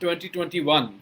2021,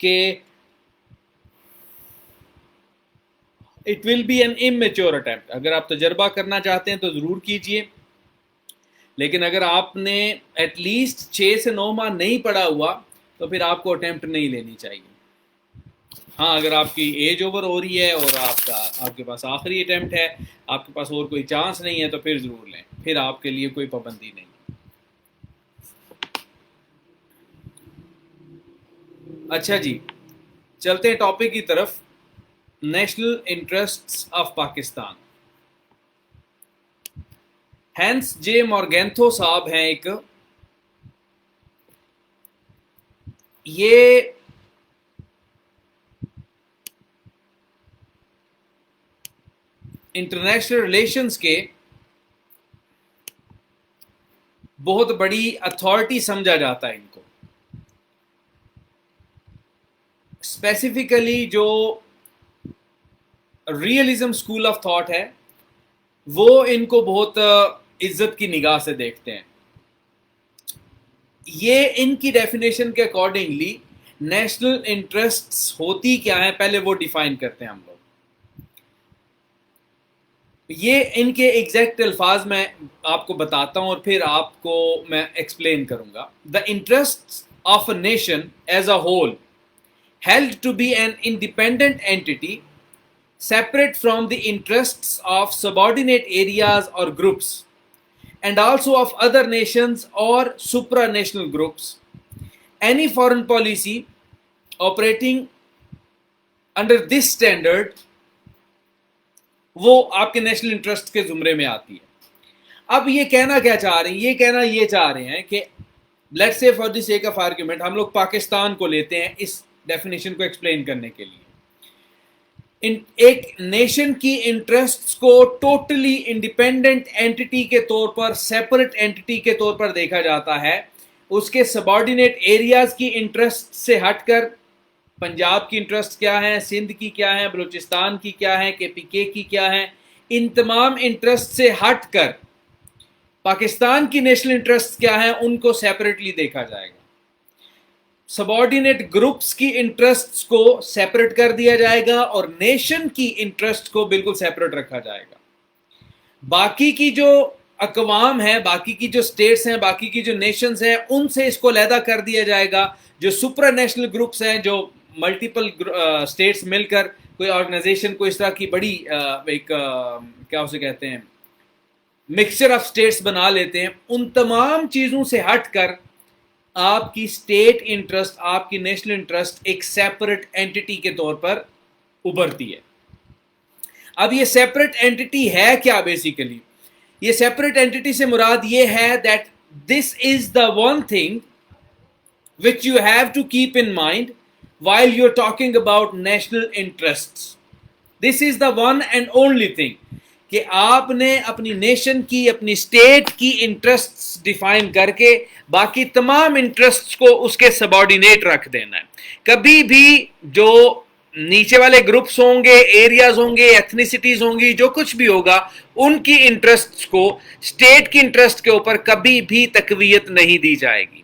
کہ it will be an amateur attempt. اگر آپ تجربہ کرنا چاہتے ہیں تو ضرور کیجئے, لیکن اگر آپ نے ایٹ لیسٹ 6 سے 9 ماہ نہیں پڑھا ہوا تو پھر آپ کو اٹیمپٹ نہیں لینی چاہیے. ہاں اگر آپ کی ایج اوور ہو رہی ہے اور آپ کے پاس آخری اٹیمپٹ ہے, آپ کے پاس اور کوئی چانس نہیں ہے, تو پھر ضرور لیں, پھر آپ کے لیے کوئی پابندی نہیں. اچھا جی, چلتے ہیں ٹاپک کی طرف. National interests of Pakistan. Hans J Morgenthau صاحب ہیں ایک, یہ انٹرنیشنل ریلیشنز کے بہت بڑی اتھارٹی سمجھا جاتا ہے ان کو. اسپیسیفکلی جو ریئلزم اسکول آف تھاٹ ہے وہ ان کو بہت عزت کی نگاہ سے دیکھتے ہیں. یہ ان کی ڈیفینیشن کے اکارڈنگلی نیشنل انٹرسٹس ہوتی کیا ہیں پہلے وہ ڈیفائن کرتے ہیں ہم لوگ. یہ ان کے ایگزیکٹ الفاظ میں آپ کو بتاتا ہوں اور پھر آپ کو میں ایکسپلین کروں گا. The interest of a nation as a whole held to be an independent entity separate from the interests of subordinate areas or groups and also of other nations or supranational groups. Any foreign policy operating under this standard وہ آپ کے national interest کے زمرے میں آتی ہے. اب یہ کہنا کیا چاہ رہے ہیں, یہ کہنا یہ چاہ رہے ہیں کہ let's say for the sake of argument ہم لوگ پاکستان کو لیتے ہیں اس ڈیفینیشن کو ایکسپلین کرنے کے لیے. ایک نیشن کی انٹرسٹس کو ٹوٹلی انڈیپینڈنٹ اینٹی کے طور پر, سیپریٹ اینٹی کے طور پر دیکھا جاتا ہے. اس کے سبارڈینیٹ ایریاز کی انٹرسٹ سے ہٹ کر, پنجاب کی انٹرسٹ کیا ہیں, سندھ کی کیا ہیں, بلوچستان کی کیا ہیں, کے پی کے کی کیا ہیں, ان تمام انٹرسٹ سے ہٹ کر پاکستان کی نیشنل انٹرسٹ کیا ہیں ان کو سیپریٹلی دیکھا جائے گا. سبارڈینیٹ گروپس کی انٹرسٹس کو سیپریٹ کر دیا جائے گا اور نیشن کی انٹرسٹ کو بالکل سیپریٹ رکھا جائے گا. باقی کی جو اقوام ہیں, باقی کی جو سٹیٹس ہیں, باقی کی جو نیشنز ہیں, ان سے اس کو علیحدہ کر دیا جائے گا. جو سپرا نیشنل گروپس ہیں, جو ملٹیپل سٹیٹس مل کر کوئی آرگنائزیشن کو اس طرح کی بڑی ایک کیا اسے کہتے ہیں مکسچر آف سٹیٹس بنا لیتے ہیں, ان تمام چیزوں سے ہٹ کر آپ کی اسٹیٹ انٹرسٹ, آپ کی نیشنل انٹرسٹ ایک سیپریٹ اینٹی کے طور پر ابھرتی ہے. اب یہ سیپریٹ اینٹی ہے کیا بیسیکلی؟ یہ سیپریٹ اینٹی سے مراد یہ ہے that this is the one thing which you have to keep in mind while you're talking about national interests. This is the one and only thing کہ آپ نے اپنی نیشن کی, اپنی اسٹیٹ کی انٹرسٹس ڈیفائن کر کے باقی تمام انٹرسٹس کو اس کے سبارڈینیٹ رکھ دینا ہے. کبھی بھی جو نیچے والے گروپس ہوں گے, ایریاز ہوں گے, ایتھنیسٹیز ہوں گی, جو کچھ بھی ہوگا, ان کی انٹرسٹس کو اسٹیٹ کی انٹرسٹ کے اوپر کبھی بھی تقویت نہیں دی جائے گی.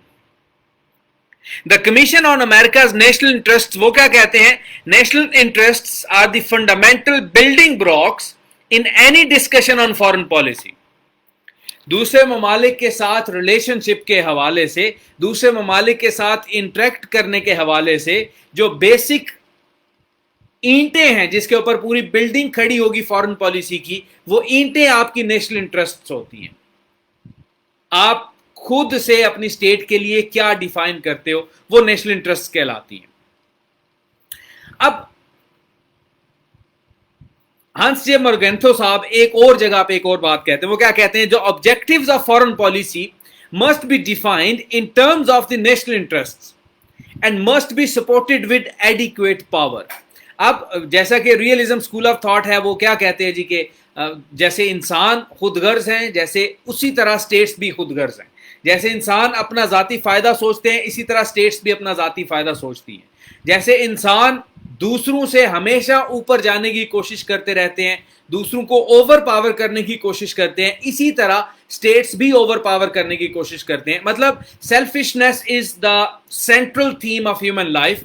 The Commission on America's National Interests وہ کیا کہتے ہیں؟ National interests are the fundamental building blocks in any discussion on foreign policy. دوسرے ممالک کے ساتھ ریلیشن شپ کے حوالے سے, دوسرے ممالک کے ساتھ انٹریکٹ کرنے کے حوالے سے جو بیسک اینٹیں ہیں جس کے اوپر پوری بلڈنگ کھڑی ہوگی فارن پالیسی کی, وہ اینٹیں آپ کی نیشنل انٹرسٹس ہوتی ہیں. آپ خود سے اپنی اسٹیٹ کے لیے کیا ڈیفائن کرتے ہو وہ نیشنل انٹرسٹ کہلاتی ہیں. اب ہنس جے مورگینتھو صاحب ایک اور جگہ پہ ایک اور بات کہتے ہیں. وہ کیا کہتے ہیں؟ جو objectives of foreign policy must be defined in terms of the national interest and must be supported with adequate power. اب جیسا کہ ریئلزم اسکول آف تھاٹ ہے, وہ کیا کہتے ہیں جی کہ جیسے انسان خود غرض ہیں, جیسے اسی طرح اسٹیٹس بھی خود غرض ہیں. جیسے انسان اپنا ذاتی فائدہ سوچتے ہیں, اسی طرح اسٹیٹس بھی اپنا ذاتی فائدہ سوچتی ہیں. جیسے انسان دوسروں سے ہمیشہ اوپر جانے کی کوشش کرتے رہتے ہیں, دوسروں کو اوور پاور کرنے کی کوشش کرتے ہیں, اسی طرح اسٹیٹس بھی اوور پاور کرنے کی کوشش کرتے ہیں. مطلب selfishness is the central theme of human life.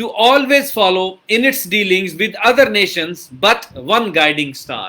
to always follow in its dealings with other nations but one guiding star।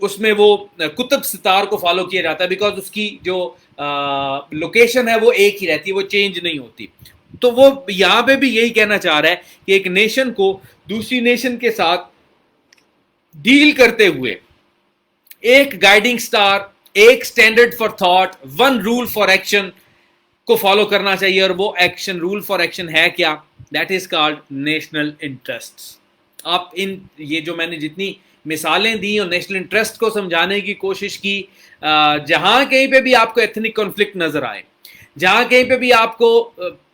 اس میں وہ قطب ستار کو فالو کیا جاتا ہے بیکاز اس کی جو لوکیشن ہے وہ ایک ہی رہتی ہے, وہ چینج نہیں ہوتی. تو وہ یہاں پہ بھی یہی کہنا چاہ رہا ہے کہ ایک نیشن کو دوسری نیشن کے ساتھ ڈیل کرتے ہوئے ایک گائیڈنگ سٹار, ایک standard for thought, one rule for action کو فالو کرنا چاہیے. اور وہ ایکشن, رول فار ایکشن ہے کیا؟ That is called national interest. آپ یہ جو میں نے جتنی مثالیں دی اور نیشنل انٹرسٹ کو سمجھانے کی کوشش کی, جہاں کہیں پہ بھی آپ کو ایتھنک کنفلکٹ نظر آئے, جہاں کہیں پہ بھی آپ کو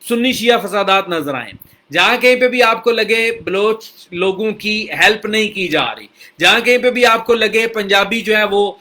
سنی شیعہ فسادات نظر آئیں, جہاں کہیں پہ بھی آپ کو لگے بلوچ لوگوں کی ہیلپ نہیں کی جا رہی, جہاں کہیں پہ بھی آپ کو لگے پنجابی جو ہے وہ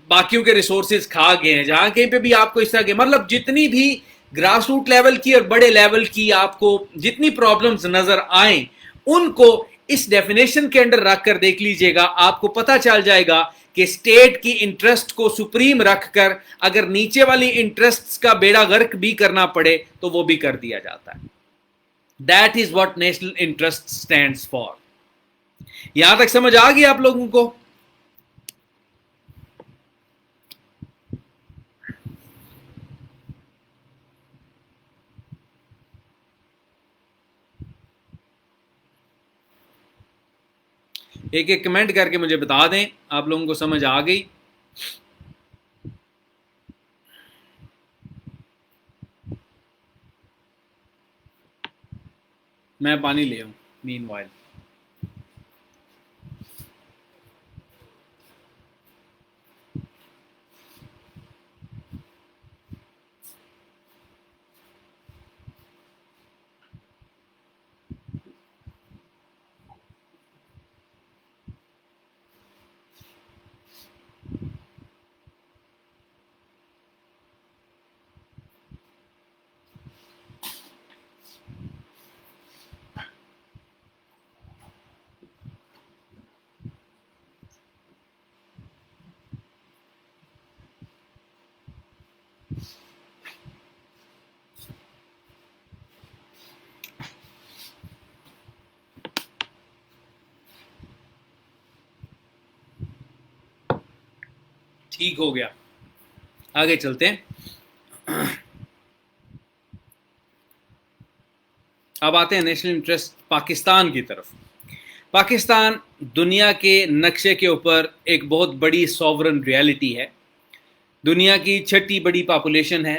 باقیوں کے ریسورسز کھا گئے ہیں, جہاں کہیں پہ بھی آپ کو اس طرح کے مطلب جتنی بھی گراس روٹ لیول کی اور بڑے لیول کی آپ کو جتنی پرابلمز نظر آئیں, ان کو اس ڈیفینیشن کے انڈر رکھ کر دیکھ لیجئے گا. آپ کو پتہ چل جائے گا کہ اسٹیٹ کی انٹرسٹ کو سپریم رکھ کر اگر نیچے والی انٹرسٹ کا بیڑا غرق بھی کرنا پڑے تو وہ بھی کر دیا جاتا ہے. That is what national interest stands for. یہاں تک سمجھ آ گئی آپ لوگوں کو؟ ایک ایک کمنٹ کر کے مجھے بتا دیں آپ لوگوں کو سمجھ آ گئی. میں پانی لے آؤں مین وائل. ٹھیک ہو گیا, آگے چلتے ہیں. اب آتے ہیں نیشنل انٹرسٹ پاکستان کی طرف. پاکستان دنیا کے نقشے کے اوپر ایک بہت بڑی سوورن ریالٹی ہے. دنیا کی چھٹی بڑی پاپولیشن ہے.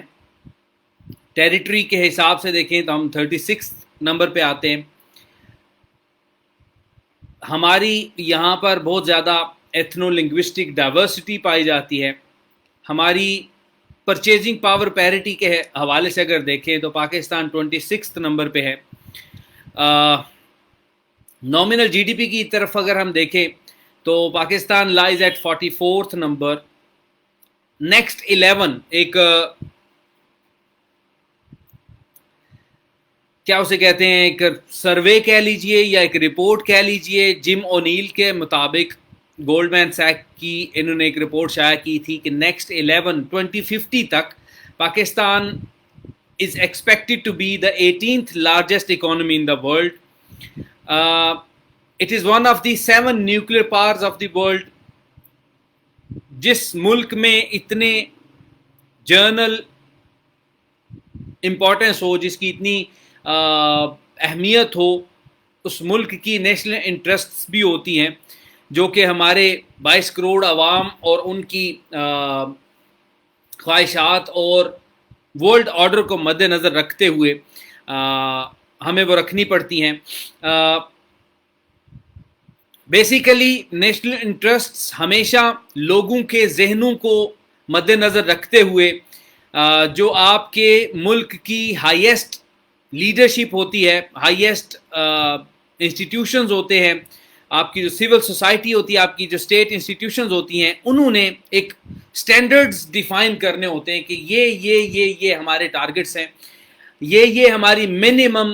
ٹیریٹری کے حساب سے دیکھیں تو ہم 36 نمبر پہ آتے ہیں. ہماری یہاں پر بہت زیادہ ایتھنو لنگوسٹک ڈائیورسٹی پائی جاتی ہے. ہماری پرچیزنگ پاور پیرٹی کے حوالے سے اگر دیکھیں تو پاکستان 26 نمبر پہ ہے. نومنل جی ڈی پی کی طرف اگر ہم دیکھیں تو Pakistan lies at 44 number. Next 11 ایک کیا اسے کہتے ہیں, ایک سروے کہہ لیجئے یا ایک رپورٹ کہہ لیجئے. جم اونیل کے مطابق گولڈ مین سیک کی انہوں نے ایک رپورٹ شائع کی تھی کہ نیکسٹ 2050 تک Pakistan is expected to be the 18th largest economy in the world. It is one of the 7 nuclear powers of the world. جس ملک میں اتنے جرنل امپورٹنس ہو, جس کی اتنی اہمیت ہو, اس ملک کی نیشنل انٹرسٹس بھی ہوتی ہیں جو کہ ہمارے 22 کروڑ عوام اور ان کی خواہشات اور ورلڈ آرڈر کو مد نظر رکھتے ہوئے ہمیں وہ رکھنی پڑتی ہیں. بیسیکلی نیشنل انٹرسٹس ہمیشہ لوگوں کے ذہنوں کو مد نظر رکھتے ہوئے جو آپ کے ملک کی ہائیسٹ لیڈرشپ ہوتی ہے, ہائیسٹ انسٹیٹیوشنز ہوتے ہیں, آپ کی جو سول سوسائٹی ہوتی ہے, آپ کی جو اسٹیٹ انسٹیٹیوشنز ہوتی ہیں, انہوں نے ایک سٹینڈرڈز ڈیفائن کرنے ہوتے ہیں کہ یہ ہمارے ٹارگٹس ہیں, یہ ہماری منیمم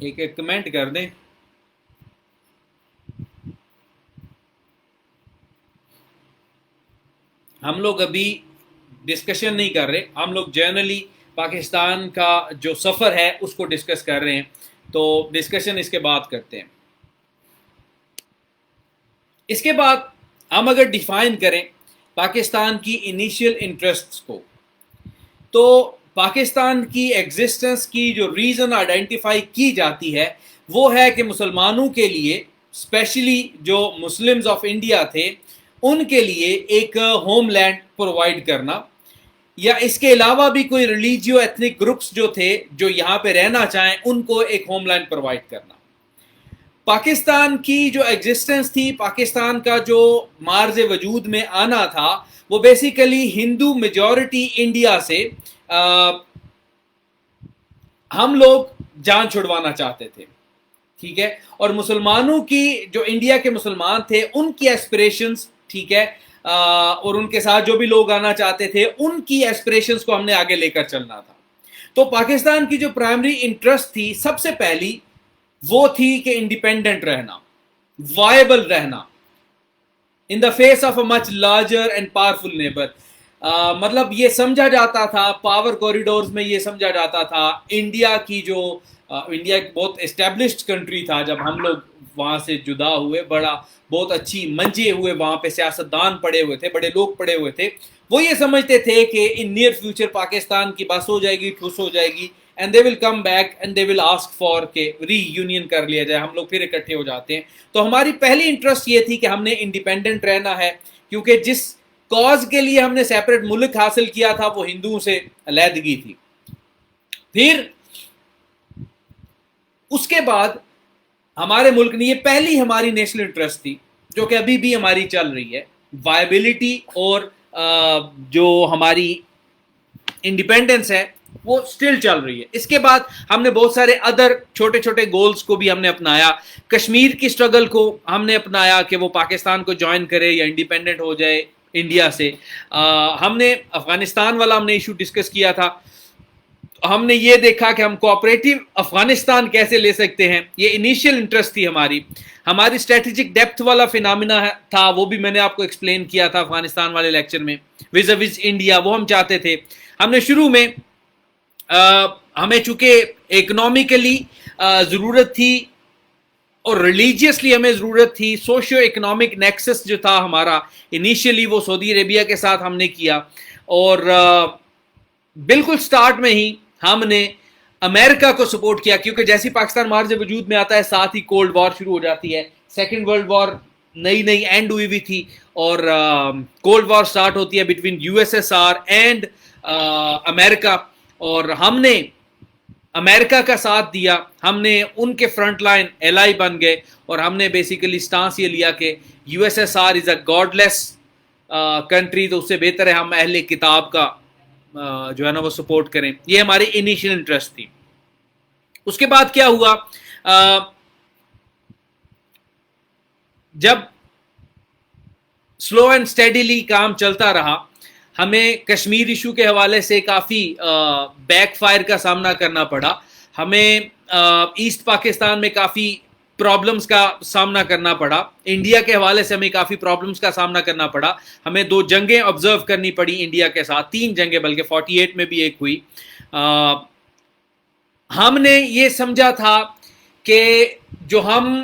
ایک کمنٹ کر دیں. ہم لوگ ابھی ڈسکشن نہیں کر رہے, ہم لوگ جنرلی پاکستان کا جو سفر ہے اس کو ڈسکس کر رہے ہیں, تو ڈسکشن اس کے بعد کرتے ہیں. اس کے بعد ہم اگر ڈیفائن کریں پاکستان کی انیشیل انٹرسٹس کو, تو پاکستان کی ایگزسٹنس کی جو ریزن آئیڈینٹیفائی کی جاتی ہے وہ ہے کہ مسلمانوں کے لیے, اسپیشلی جو مسلمز آف انڈیا تھے, ان کے لیے ایک ہوم لینڈ پرووائڈ کرنا, یا اس کے علاوہ بھی کوئی ریلیجیو ایتھنک گروپس جو تھے جو یہاں پہ رہنا چاہیں ان کو ایک ہوم لینڈ پرووائڈ کرنا. پاکستان کی جو ایگزسٹنس تھی, پاکستان کا جو مارز وجود میں آنا تھا, وہ بیسیکلی ہندو میجورٹی انڈیا سے ہم لوگ جان چھڑوانا چاہتے تھے, ٹھیک ہے, اور مسلمانوں کی جو انڈیا کے مسلمان تھے ان کی ایسپریشنز, ٹھیک ہے, اور ان کے ساتھ جو بھی لوگ آنا چاہتے تھے ان کی ایسپریشنز کو ہم نے آگے لے کر چلنا تھا. تو پاکستان کی جو پرائمری انٹرسٹ تھی سب سے پہلی وہ تھی کہ انڈیپینڈنٹ رہنا, وائبل رہنا in the face of a much larger and powerful neighbour. مطلب یہ سمجھا جاتا تھا, پاور کوریڈورز میں یہ سمجھا جاتا تھا, انڈیا کی جو انڈیا ایک بہت اسٹیبلشڈ کنٹری تھا, جب ہم لوگ وہاں سے جدا ہوئے, بہت اچھی منجے ہوئے, وہاں پہ سیاستدان پڑے ہوئے تھے, بڑے لوگ پڑے ہوئے تھے, وہ یہ سمجھتے تھے کہ ان نیئر فیوچر پاکستان کی بس ہو جائے گی, ٹھوس ہو جائے گی, and they will come back and they will ask for کہ ری یونین کر لیا جائے, ہم لوگ پھر اکٹھے ہو جاتے ہیں. تو ہماری پہلی انٹرسٹ یہ تھی کہ ہم نے انڈیپینڈنٹ رہنا ہے, کیونکہ جس کاز کے لیے ہم نے سیپریٹ ملک حاصل کیا تھا وہ ہندوؤں سے علیحدگی تھی. پھر اس کے بعد ہمارے ملک نے, یہ پہلی ہماری نیشنل انٹرسٹ تھی جو کہ ابھی بھی ہماری چل رہی ہے, وائبلٹی اور جو ہماری انڈیپینڈنس ہے وہ سٹل چل رہی ہے. اس کے بعد ہم نے بہت سارے ادر چھوٹے چھوٹے گولز کو بھی ہم نے اپنایا. کشمیر کی سٹرگل کو ہم نے اپنایا کہ وہ پاکستان کو جوائن کرے یا انڈیپینڈنٹ ہو جائے انڈیا سے. ہم نے افغانستان والا ہم نے ایشو ڈسکس کیا تھا, ہم نے یہ دیکھا کہ ہم کوآپریٹو افغانستان کیسے لے سکتے ہیں, یہ انیشیل انٹرسٹ تھی ہماری. ہماری اسٹریٹجک ڈیپتھ والا فینامنا تھا, وہ بھی میں نے آپ کو ایکسپلین کیا تھا افغانستان والے لیکچر میں, وز انڈیا, وہ ہم چاہتے تھے. ہم نے شروع میں ہمیں چونکہ اکنامکلی ضرورت تھی اور ریلیجیسلی ہمیں ضرورت تھی, سوشیو اکنامک نیکسس جو تھا ہمارا انیشیلی وہ سعودی عربیہ کے ساتھ ہم نے کیا, اور بالکل سٹارٹ میں ہی ہم نے امریکہ کو سپورٹ کیا, کیونکہ جیسی پاکستان مارز وجود میں آتا ہے ساتھ ہی کولڈ وار شروع ہو جاتی ہے. سیکنڈ ورلڈ وار نئی اینڈ ہوئی ہوئی تھی, اور کولڈ وار سٹارٹ ہوتی ہے between U S S R and America, اور ہم نے امریکہ کا ساتھ دیا, ہم نے ان کے فرنٹ لائن ایلائی بن گئے, اور ہم نے بیسیکلی سٹانس یہ لیا کہ you S S are is a God less country, تو اس سے بہتر ہے ہم اہل کتاب کا جو ہے نا وہ سپورٹ کریں. یہ ہماری انیشیل انٹرسٹ تھی. اس کے بعد کیا ہوا, جب سلو اینڈ اسٹیڈیلی کام چلتا رہا, ہمیں کشمیر ایشو کے حوالے سے کافی بیک فائر کا سامنا کرنا پڑا, ہمیں ایسٹ پاکستان میں کافی پرابلمز کا سامنا کرنا پڑا, انڈیا کے حوالے سے ہمیں کافی پرابلمز کا سامنا کرنا پڑا, ہمیں 2 جنگیں آبزرو کرنی پڑی انڈیا کے ساتھ, 3 جنگیں بلکہ 48 میں بھی ایک ہوئی. ہم نے یہ سمجھا تھا کہ جو ہم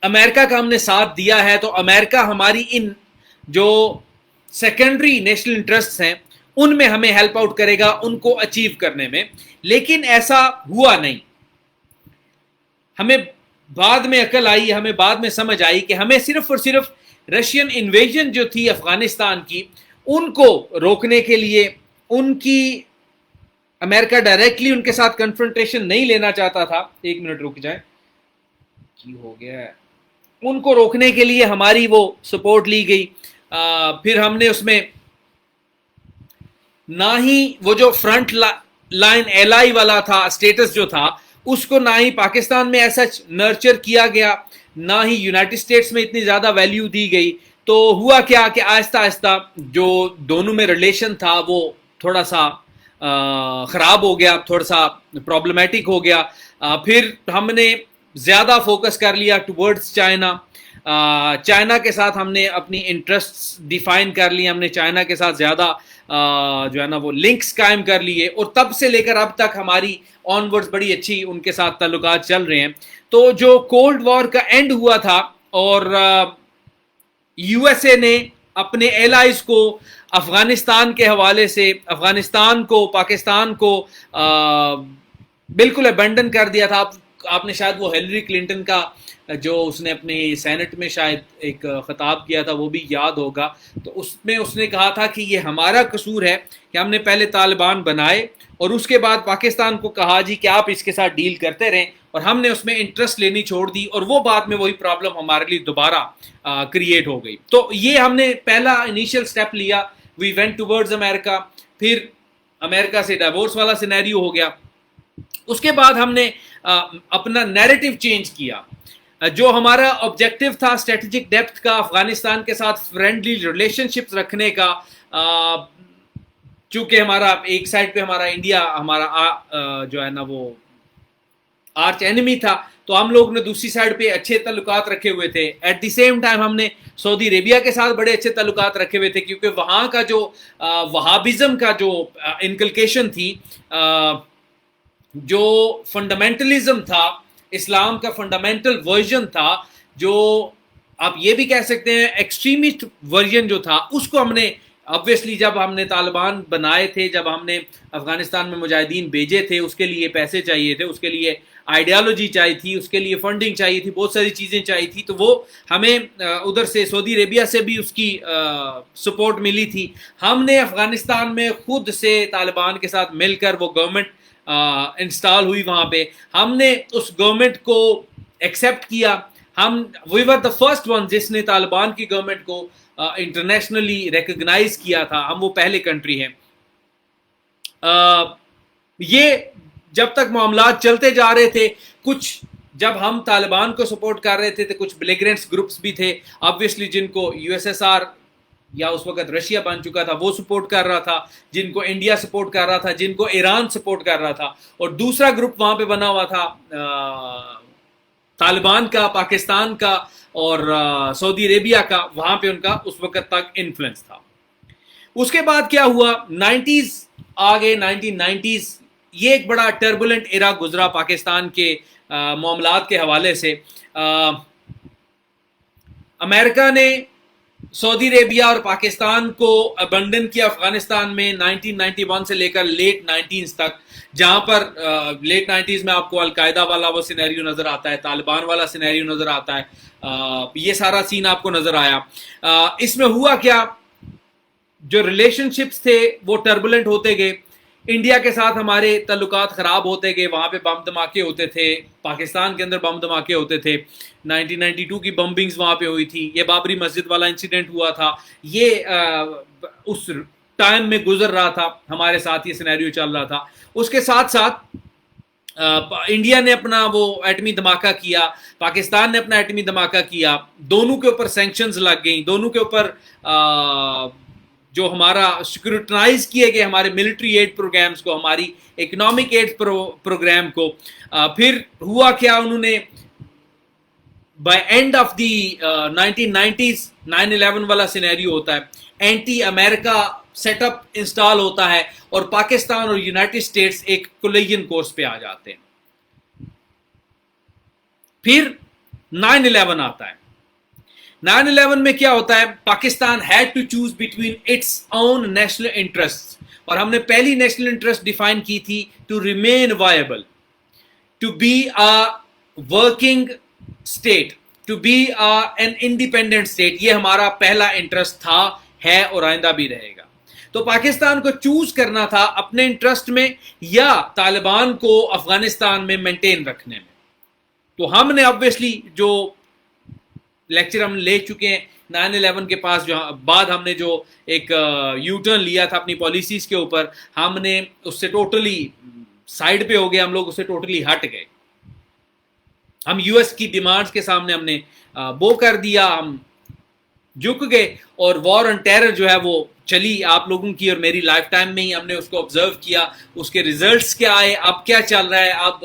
امریکہ کا ہم نے ساتھ دیا ہے تو امریکہ ہماری ان جو سیکنڈری نیشنل انٹرسٹس ہیں ان میں ہمیں ہیلپ آؤٹ کرے گا ان کو اچیو کرنے میں, لیکن ایسا ہوا نہیں. ہمیں بعد میں عقل آئی, ہمیں بعد میں سمجھ آئی کہ ہمیں صرف اور صرف رشین انویژن جو تھی افغانستان کی ان کو روکنے کے لیے, ان کی امریکہ ڈائریکٹلی ان کے ساتھ کنفرنٹیشن نہیں لینا چاہتا تھا. 1 منٹ رک جائیں, کی ہو گیا ہے, ان کو روکنے کے لیے ہماری وہ سپورٹ لی گئی. پھر ہم نے اس میں نہ ہی وہ جو فرنٹ لائن ایلائی والا تھا اسٹیٹس جو تھا اس کو نہ ہی پاکستان میں ایسا نرچر کیا گیا, نہ ہی یونائٹڈ اسٹیٹس میں اتنی زیادہ ویلیو دی گئی. تو ہوا کیا کہ آہستہ آہستہ جو دونوں میں ریلیشن تھا وہ تھوڑا سا خراب ہو گیا, تھوڑا سا پرابلمیٹک ہو گیا. پھر ہم نے زیادہ فوکس کر لیا ٹورڈز چائنا. چائنا کے ساتھ ہم نے اپنی انٹرسٹ ڈیفائن کر لی, ہم نے چائنا کے ساتھ زیادہ جو ہے نا وہ لنکس قائم کر لیے, اور تب سے لے کر اب تک ہماری آن ورڈز بڑی اچھی ان کے ساتھ تعلقات چل رہے ہیں. تو جو کولڈ وار کا اینڈ ہوا تھا اور یو ایس اے نے اپنے ایلائز کو افغانستان کے حوالے سے افغانستان کو پاکستان کو بالکل ابینڈن کر دیا تھا. آپ نے شاید وہ ہیلری کلنٹن کا جو اس نے اپنے سینٹ میں شاید ایک خطاب کیا تھا وہ بھی یاد ہوگا. تو اس میں اس نے کہا تھا کہ یہ ہمارا قصور ہے کہ ہم نے پہلے طالبان بنائے اور اس کے بعد پاکستان کو کہا جی کہ آپ اس کے ساتھ ڈیل کرتے رہیں, اور ہم نے اس میں انٹرسٹ لینی چھوڑ دی, اور وہ بعد میں وہی پرابلم ہمارے لیے دوبارہ کریٹ ہو گئی. تو یہ ہم نے پہلا انیشیل سٹیپ لیا, وی وینٹ ٹورڈز امریکہ. پھر امریکہ سے ڈائیورس والا سینیریو ہو گیا. اس کے بعد ہم نے اپنا نیریٹو چینج کیا. جو ہمارا آبجیکٹو تھا اسٹریٹجک ڈیپتھ کا, افغانستان کے ساتھ فرینڈلی ریلیشن شپس رکھنے کا, چونکہ ہمارا ایک سائڈ پہ ہمارا انڈیا ہمارا جو ہے نا وہ آرچ اینمی تھا, تو ہم لوگ نے دوسری سائڈ پہ اچھے تعلقات رکھے ہوئے تھے. ایٹ دی سیم ٹائم ہم نے سعودی عربیہ کے ساتھ بڑے اچھے تعلقات رکھے ہوئے تھے, کیونکہ وہاں کا جو وہابزم کا جو انکلکیشن تھی, جو فنڈامنٹلزم تھا, اسلام کا فنڈامنٹل ورژن تھا, جو آپ یہ بھی کہہ سکتے ہیں ایکسٹریمسٹ ورژن جو تھا, اس کو ہم نے obviously جب ہم نے طالبان بنائے تھے, جب ہم نے افغانستان میں مجاہدین بھیجے تھے, اس کے لیے پیسے چاہیے تھے, اس کے لیے آئیڈیالوجی چاہیے تھی, اس کے لیے فنڈنگ چاہیے تھی, بہت ساری چیزیں چاہیے تھی. تو وہ ہمیں ادھر سے سعودی عربیہ سے بھی اس کی سپورٹ ملی تھی. ہم نے افغانستان میں خود سے طالبان کے ساتھ مل کر وہ گورنمنٹ انسٹال ہوئی وہاں پہ, ہم نے اس گورنمنٹ کو ایکسیپٹ کیا. وی ور دا فرسٹ ون جس نے طالبان کی گورنمنٹ کو انٹرنیشنلی ریکگنائز کیا تھا. ہم وہ پہلے کنٹری ہیں. یہ جب تک معاملات چلتے جا رہے تھے, کچھ جب ہم طالبان کو سپورٹ کر رہے تھے تو کچھ بلیگرنٹس گروپس بھی تھے obviously, جن کو یو ایس ایس آر یا اس وقت رشیا بن چکا تھا وہ سپورٹ کر رہا تھا, جن کو انڈیا سپورٹ کر رہا تھا, جن کو ایران سپورٹ کر رہا تھا, اور دوسرا گروپ وہاں پہ بنا ہوا تھا طالبان کا, پاکستان کا اور سعودی عربیہ کا. وہاں پہ ان کا اس وقت تک انفلوئنس تھا. اس کے بعد کیا ہوا, 90s آگے, 1990s یہ ایک بڑا ٹربولنٹ ایرا گزرا پاکستان کے معاملات کے حوالے سے. امریکہ نے سعودی عربیہ اور پاکستان کو ابنڈن کیا افغانستان میں 1991 سے لے کر لیٹ 90s تک, جہاں پر لیٹ 90s میں آپ کو القاعدہ والا وہ سینیریو نظر آتا ہے, طالبان والا سینیریو نظر آتا ہے, یہ سارا سین آپ کو نظر آیا. اس میں ہوا کیا, جو ریلیشن شپس تھے وہ ٹربولنٹ ہوتے گئے. انڈیا کے ساتھ ہمارے تعلقات خراب ہوتے گئے, وہاں پہ بم دھماکے ہوتے تھے, پاکستان کے اندر بم دھماکے ہوتے تھے. 1992 کی بمبنگز وہاں پہ ہوئی تھی, یہ بابری مسجد والا انسیڈنٹ ہوا تھا, یہ اس ٹائم میں گزر رہا تھا, ہمارے ساتھ یہ سینیریو چل رہا تھا. اس کے ساتھ ساتھ انڈیا نے اپنا وہ ایٹمی دھماکہ کیا, پاکستان نے اپنا ایٹمی دھماکہ کیا, دونوں کے اوپر سینکشنز لگ گئیں, دونوں کے اوپر جو ہمارا سیکورٹائز کیے گئے ہمارے ملٹری ایڈ پروگرامز کو, ہماری اکنامک ایڈ پروگرام کو. پھر ہوا کیا, انہوں نے by and of the 1990s 9/11 والا سینیریو ہوتا ہے, اینٹی امریکہ سیٹ اپ انسٹال ہوتا ہے, اور پاکستان اور یونائٹڈ اسٹیٹس ایک کولیجن کورس پہ آ جاتے ہیں. پھر 9/11 آتا ہے. 9/11 میں کیا ہوتا ہے, Pakistan had to choose between its own national interest, اور ہم نے پہلی نیشنل انٹرسٹ ڈیفائن کی تھی to remain viable, to be a working state, to be an independent state. یہ ہمارا پہلا انٹرسٹ تھا, ہے اور آئندہ بھی رہے گا. تو پاکستان کو چوز کرنا تھا اپنے انٹرسٹ میں یا طالبان کو افغانستان میں مینٹین رکھنے میں. تو ہم نے obviously جو لیکچر ہم لے چکے ہیں 9/11 کے پاس, جو بعد ہم نے جو ایک یو ٹرن لیا تھا اپنی پالیسیز کے اوپر, ہم نے اس سے ٹوٹلی سائڈ پہ ہو گئے, ہم لوگ اس سے ٹوٹلی ہٹ گئے. ہم یو ایس کی ڈیمانڈز کے سامنے ہم نے بو کر دیا, ہم جھک گئے, اور وار آن ٹیرر جو ہے وہ چلی آپ لوگوں کی اور میری لائف ٹائم میں ہی ہم نے اس کو آبزرو کیا. اس کے ریزلٹس کیا آئے, اب کیا چل رہا ہے, اب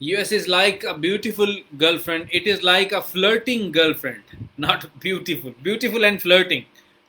US is like a beautiful girlfriend, it is like a flirting girlfriend, not beautiful and flirting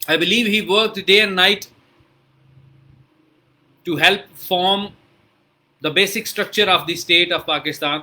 I believe he worked day and night to help form the basic structure of the state of Pakistan.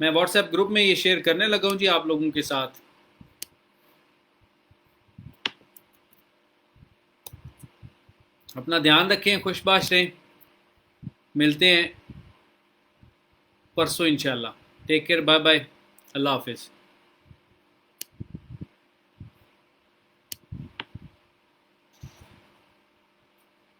میں what's app group میں یہ share کرنے لگا ہوں جی آپ لوگوں کے ساتھ. اپنا دھیان رکھیں, خوش باش رہیں, ملتے ہیں پرسوں انشاءاللہ. ٹیک کیئر, بائے بائے, اللہ حافظ.